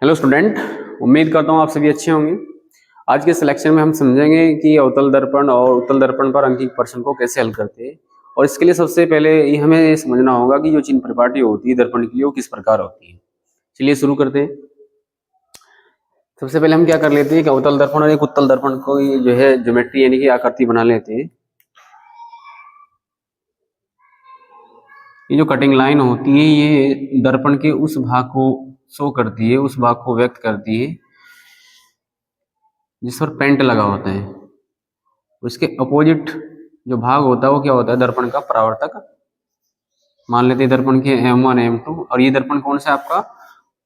Hello student, उम्मीद करता हूँ आप सभी अच्छे होंगे। आज के सिलेक्शन में हम समझेंगे कि अवतल दर्पण और उत्तल दर्पण पर अंकित प्रश्न को कैसे हल करते हैं। और इसके लिए सबसे पहले ये हमें ये समझना होगा कि जो चिन्ह परिपाटी होती है दर्पण की वो किस प्रकार होती है। चलिए शुरू करते हैं। सबसे पहले हम क्या कर लेते हैं कि अवतल दर्पण और एक उत्तल दर्पण को जो है ज्योमेट्री यानी कि आकृति बना लेते हैं। ये जो कटिंग लाइन होती है ये दर्पण के उस भाग को शो करती है, उस भाग को व्यक्त करती है जिस पर पेंट लगा होता है। उसके अपोजिट जो भाग होता है वो क्या होता है, दर्पण का परावर्तक। मान लेते हैं दर्पण के M1 M2 और ये दर्पण कौन सा आपका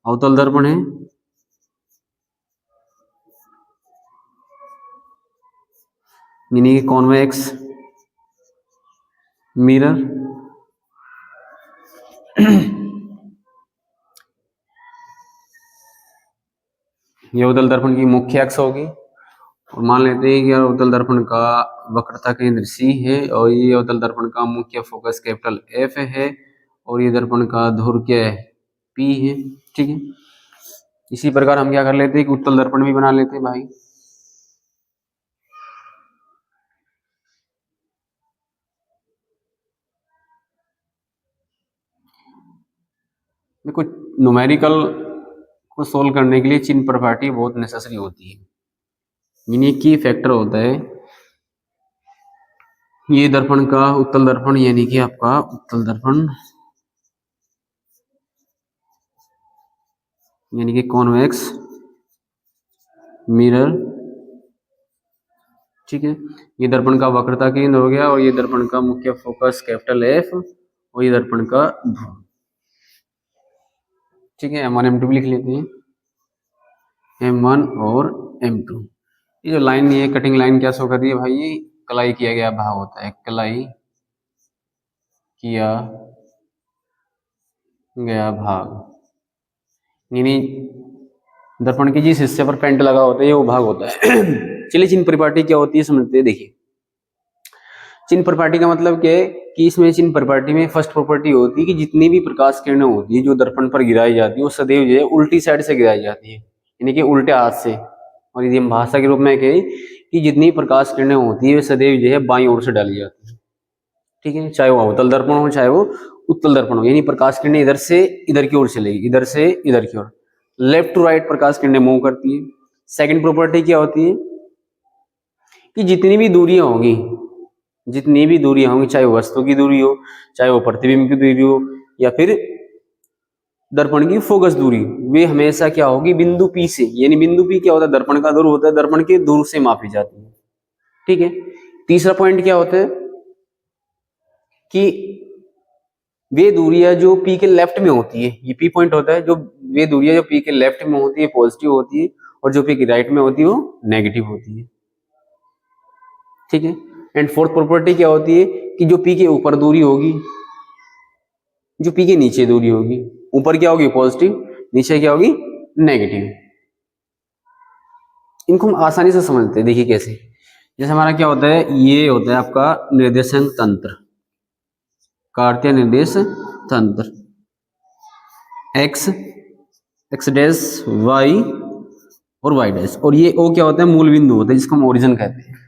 अवतल दर्पण है। यानी कि कॉन्वेक्स मिरर। ये अवतल दर्पण की मुख्य अक्ष होगी और मान लेते हैं कि अवतल दर्पण का वक्रता केंद्र C है और ये अवतल दर्पण का मुख्य फोकस कैपिटल F है और ये दर्पण का धुर क्या है, P है। ठीक है, इसी प्रकार हम क्या कर लेते हैं कि उत्तल दर्पण भी बना लेते हैं भाई। देखो न्यूमेरिकल को सोल्व करने के लिए चिन्ह प्रॉपर्टी बहुत नेसेसरी होती है। यानी की फैक्टर होता है ये दर्पण का उत्तल दर्पण यानी कि आपका उत्तल दर्पण यानी कि कॉन्वेक्स मिरर। ठीक है, ये दर्पण का वक्रता केंद्र हो गया और ये दर्पण का मुख्य फोकस कैपिटल F और ये दर्पण का ध्रुव। ठीक है, M1 M2 भी लिख लेते हैं, M1 और M2। ये जो लाइन ये कटिंग लाइन क्या शो कर रही है भाई, ये कलाई किया गया भाग होता है, कलाई किया गया भाग। यानी दर्पण के जिस हिस्से पर पेंट लगा होता है ये वो भाग होता है। चलिए चिन्ह परिपाटी क्या होती है समझते हैं। देखिए चिन्ह परिपाटी का मतलब क्या है कि इसमें चिन्ह परिपाटी में फर्स्ट प्रॉपर्टी होती है कि जितनी भी प्रकाश किरणें होती है जो दर्पण पर गिराई जाती है वो सदैव जो है उल्टी साइड से गिराई जाती है, यानी कि उल्टे हाथ से। और यदि हम भाषा के रूप में कहें कि जितनी प्रकाश किरणें होती है वे सदैव जो है बाईं ओर से डाली जाती है। ठीक है, चाहे वो अवतल दर्पण हो चाहे वो उत्तल दर्पण हो, यानी प्रकाश किरणें इधर से इधर की ओर चलेगी, इधर से इधर की ओर, लेफ्ट टू राइट प्रकाश किरणें मूव करती है। सेकंड प्रॉपर्टी क्या होती है कि जितनी भी दूरियां होंगी चाहे वो वस्तु की दूरी हो चाहे वो प्रतिबिंब की दूरी हो या फिर दर्पण की फोकस दूरी, वे हमेशा क्या होगी बिंदु P से। यानी बिंदु P क्या होता है, दर्पण का दूर होता है, दर्पण के दूर से मापी जाती है। ठीक है, तीसरा पॉइंट क्या होता है कि वे दूरियां जो P के लेफ्ट में होती है, ये P पॉइंट होता है, जो वे दूरियां जो P के लेफ्ट में होती है पॉजिटिव होती है और जो P के राइट में होती है वो नेगेटिव होती है। ठीक है, एंड फोर्थ प्रॉपर्टी क्या होती है कि जो P के ऊपर दूरी होगी जो P के नीचे दूरी होगी, ऊपर क्या होगी पॉजिटिव, नीचे क्या होगी नेगेटिव। इनको हम आसानी से समझते हैं। देखिए कैसे, जैसे हमारा क्या होता है, ये होता है आपका निर्देशांक तंत्र, कार्तीय निर्देश तंत्र, x x डैश y और y डैश, और ये O क्या होता है मूल बिंदु होता है जिसको हम ओरिजिन कहते हैं।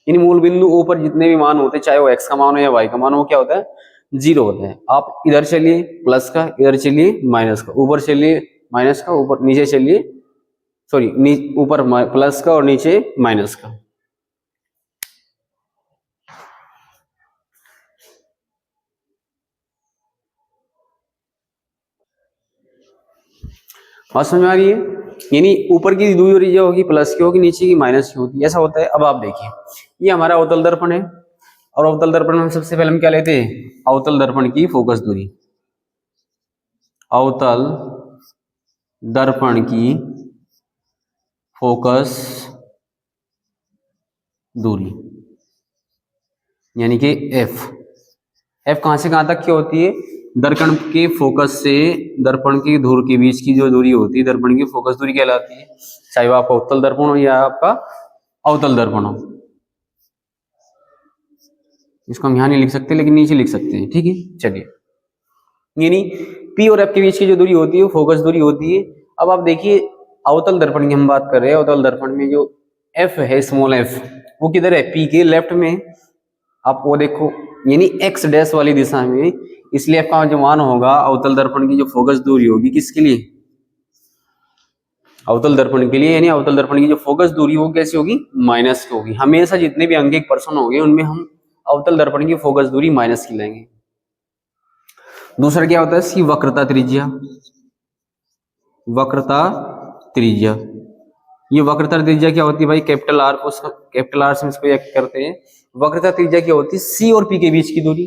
इन मूल बिंदु O पर जितने भी मान होते हैं चाहे वो x का मान हो या y का मान हो, क्या होता है जीरो होता है। आप इधर चलिए प्लस का, इधर चलिए माइनस का, ऊपर चलिए माइनस का, ऊपर नीचे चलिए ऊपर प्लस का और नीचे माइनस का। बात समझ में आ रही है, यानी ऊपर की दूरी जो होगी प्लस की होगी, नीचे की माइनस की होगी, ऐसा होता है। अब आप देखिए ये हमारा अवतल दर्पण है और अवतल दर्पण में सबसे पहले हम क्या लेते हैं, अवतल दर्पण की फोकस दूरी, अवतल दर्पण की फोकस दूरी यानी कि F कहां से कहां तक की होती है, दर्पण के फोकस से दर्पण की धुर के बीच की जो दूरी होती है दर्पण की फोकस दूरी कहलाती है, चाहे वो आपका उत्तल दर्पण हो या आपका अवतल दर्पण हो। इसको हम यहां नहीं लिख सकते लेकिन नीचे लिख सकते हैं। ठीक है, चलिए यानी P और F के बीच की जो दूरी होती है वो फोकस दूरी होती है। अब आप देखिए अवतल दर्पण की हम बात कर रहे हैं। अवतल दर्पण में जो एफ है, स्मॉल एफ, वो किधर है? पी के लेफ्ट में। आप वो देखो, यानी एक्स डैश वाली दिशा में, इसलिए एफ का जो मान होगा अवतल दर्पण की जो फोकस दूरी होगी किसके लिए? अवतल दर्पण के लिए। यानी अवतल दर्पण की जो फोकस दूरी वो कैसी होगी? माइनस की होगी। हमेशा जितने भी अंकिक प्रश्न होंगे उनमें हम अवतल दर्पण की फोकस दूरी माइनस की लेंगे। दूसरा क्या होता है? सी वक्रता त्रिज्या। वक्रता त्रिज्या, ये वक्रता त्रिज्या क्या होती है भाई? कैपिटल आर को, कैपिटल आर से इसको व्यक्त करते हैं। वक्रता त्रिज्या क्या होती है? सी और पी के बीच की दूरी।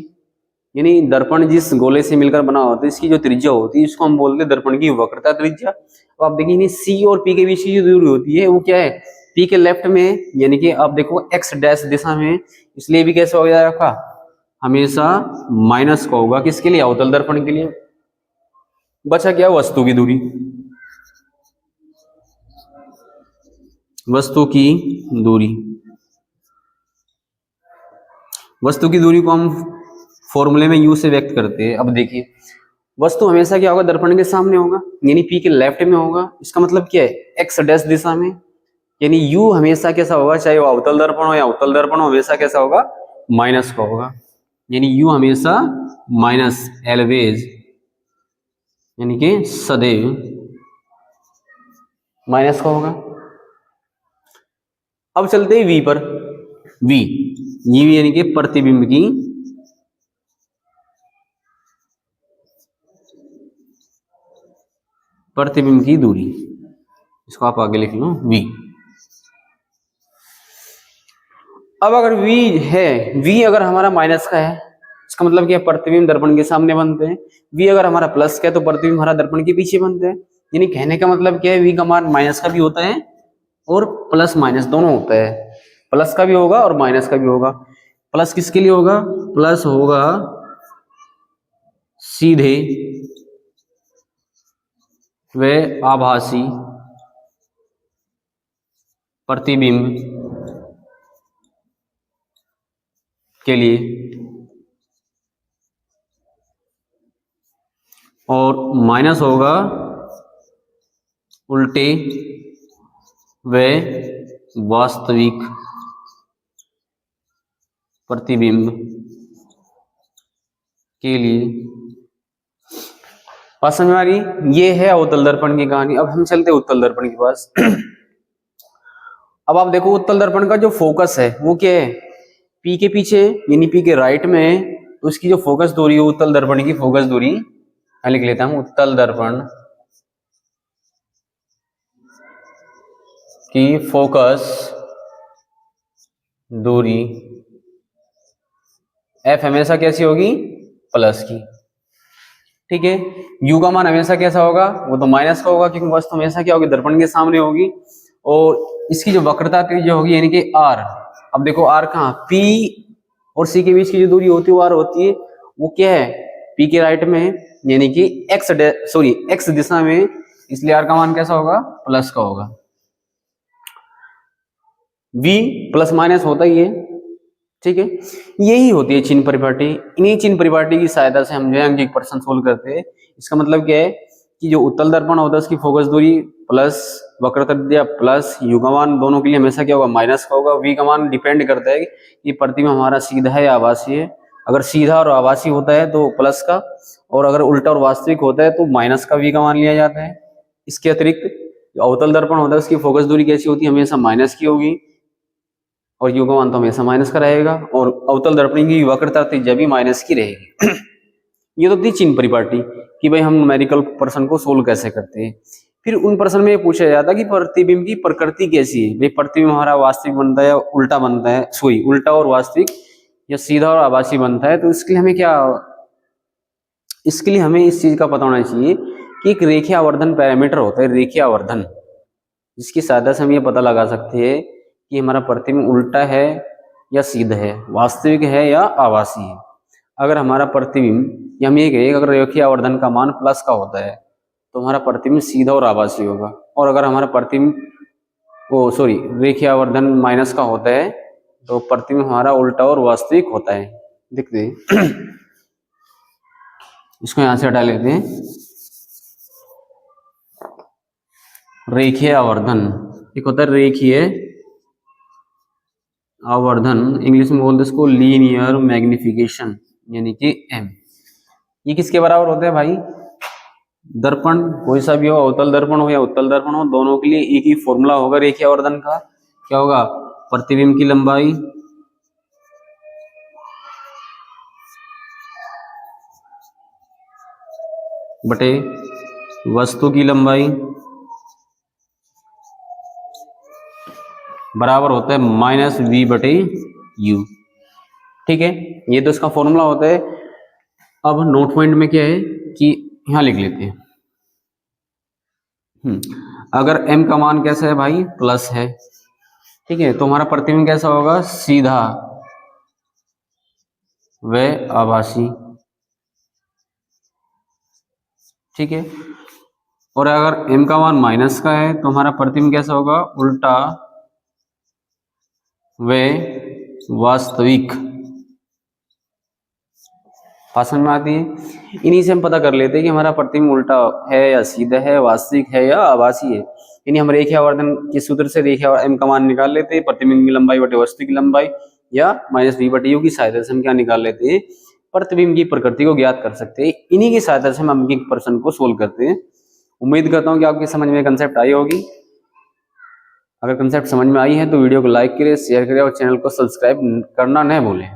यानी दर्पण जिस गोले से मिलकर बना होता है इसकी जो त्रिज्या होती है इसको हम बोलते हैं दर्पण की वक्रता त्रिज्या। तो आप देखिए सी और पी के बीच की जो दूरी होती है वो क्या है? पी के लेफ्ट में, यानी कि आप देखो एक्स डैश दिशा में, इसलिए भी कैसे हो जाएगा? हमेशा माइनस का होगा। किसके लिए? अवतल दर्पण के लिए। बचा क्या? वस्तु की दूरी। वस्तु की दूरी, वस्तु की दूरी को हम फॉर्मूले में यू से व्यक्त करते हैं। अब देखिए वस्तु हमेशा क्या होगा? दर्पण के सामने होगा, यानी पी के लेफ्ट में होगा। इसका मतलब क्या है? एक्स डैश दिशा में, यानी यू हमेशा कैसा होगा? चाहे वो अवतल दर्पण हो या उत्तल दर्पण हो, हमेशा कैसा होगा? माइनस का होगा। यानी यू हमेशा माइनस, एलवेज, यानी कि सदैव माइनस का होगा। अब चलते हैं वी पर। वी, ये यानी कि प्रतिबिंब की दूरी, इसको आप आगे लिख लो v। अब अगर v है, v अगर हमारा माइनस का है, इसका मतलब क्या? प्रतिबिंब दर्पण के सामने बनते हैं। v अगर हमारा प्लस का है तो प्रतिबिंब हमारा दर्पण के पीछे बनते हैं। यानी कहने का मतलब क्या है? v का मान माइनस का भी होता है और प्लस माइनस दोनों होता है। प्लस का भी होगा और माइनस का भी होगा। प्लस किसके लिए होगा? प्लस होगा सीधे व आभासी प्रतिबिंब के लिए, और माइनस होगा उल्टे व वास्तविक प्रतिबिंब के लिए। बात समझ में आ रही? ये है अवतल दर्पण की कहानी। अब हम चलते हैं उत्तल दर्पण के पास। अब आप देखो उत्तल दर्पण का जो फोकस है वो क्या है? पी के पीछे, यानी पी के राइट में। तो उसकी जो फोकस दूरी है उत्तल दर्पण की फोकस दूरी, मैं लिख लेता हूं उत्तल दर्पण की फोकस दूरी एफ हमेशा कैसी होगी? प्लस की। ठीक है। यू का मान हमेशा कैसा होगा? वो तो माइनस का होगा, क्योंकि वस्तु हमेशा क्या होगी? दर्पण के सामने होगी। और इसकी जो वक्रता त्रिज्या होगी यानी कि आर। अब देखो आर कहाँ? पी और सी के बीच की जो दूरी होती है वो आर होती है। वो क्या है? पी के राइट में, यानी कि एक्स दिशा में, इसलिए आर का मान कैसा होगा? प्लस का होगा। v प्लस माइनस होता ही है। ठीक है, यही होती है चिन्ह परिपाटी। इन्हीं चिन्ह परिपाटी की सहायता से हम जो है अंकिक प्रश्न सोल्व करते हैं। इसका मतलब क्या है कि जो उत्तल दर्पण होता है उसकी फोकस दूरी प्लस वक्रता त्रिज्या प्लस यू का मान दोनों के लिए हमेशा क्या होगा? माइनस का होगा। v का मान डिपेंड करता है कि प्रतिबिंब हमारा सीधा है या आभासी है। अगर सीधा और आभासी होता है तो प्लस का, और अगर उल्टा और वास्तविक होता है तो माइनस का v का मान लिया जाता है। इसके अतिरिक्त अवतल दर्पण होता है उसकी फोकस दूरी कैसी होती है? हमेशा माइनस की होगी, और यू का मान तो हमेशा माइनस का रहेगा, और अवतल दर्पण की वक्रता त्रिज्या भी माइनस की रहेगी। ये तो थी चिन्ह परिपाटी कि भाई हम न्यूमेरिकल प्रश्न को सोल्व कैसे करते हैं। फिर उन प्रश्न में ये पूछा जाता है कि प्रतिबिंब की प्रकृति कैसी है? भाई प्रतिबिंब हमारा वास्तविक बनता है या उल्टा बनता है, उल्टा और वास्तविक, या सीधा और आभासी बनता है। तो इसके लिए हमें इस चीज का पता होना चाहिए कि एक रेखीय आवर्धन पैरामीटर होता है, रेखीय आवर्धन, जिसकी सहायता से हम ये पता लगा सकते हैं कि हमारा प्रतिबिंब उल्टा है या सीधा है, वास्तविक है या आभासी है। अगर हमारा प्रतिबिंब, या हम ये कहें अगर रेखीय आवर्धन का मान प्लस का होता है तो हमारा प्रतिबिंब सीधा और आभासी होगा, और अगर हमारा प्रतिबिंब रेखीय आवर्धन माइनस का होता है तो प्रतिबिंब हमारा उल्टा और वास्तविक होता है। देखते हैं। इसको यहां से हटा लेते हैं। रेखीय आवर्धन, एक होता है रेखीय आवर्धन, इंग्लिश में बोलते हैं इसको लीनियर मैग्निफिकेशन, यानी कि एम। ये किसके बराबर होते हैं भाई? दर्पण कोई सा भी हो, अवतल दर्पण हो या उत्तल दर्पण हो, दोनों के लिए एक ही फॉर्मूला होगा रेखीय आवर्धन का। क्या होगा? प्रतिबिंब की लंबाई बटे वस्तु की लंबाई बराबर होता है माइनस वी बटे यू। ठीक है, ये तो इसका फॉर्मूला होता है। अब नोट पॉइंट में क्या है कि यहां लिख लेते हैं। अगर m का मान कैसा है भाई? प्लस है। ठीक है, तो हमारा प्रतिबिंब कैसा होगा? सीधा व आभासी। ठीक है, और अगर m का मान माइनस का है तो हमारा प्रतिबिंब कैसा होगा? उल्टा व वास्तविक। बात समझ में आती है? इन्हीं से हम पता कर लेते हैं कि हमारा प्रतिबिंब उल्टा है या सीधा है, वास्तविक है या आभासी है। यानी हम रेखीय आवर्धन के सूत्र से रेखीय m का मान निकाल लेते हैं, प्रतिबिंब की लंबाई बटे वस्तु की लंबाई, या माइनस v बटे u की सहायता से हम क्या निकाल लेते हैं? प्रतिबिंब की प्रकृति को ज्ञात कर सकते हैं। इन्हीं की सहायता से हम अंकित प्रश्न को सोल्व करते हैं। उम्मीद करता हूँ कि आपके समझ में कंसेप्ट आई होगी। अगर कंसेप्ट समझ में आई है तो वीडियो को लाइक करें, शेयर करें और चैनल को सब्सक्राइब करना न भूलें।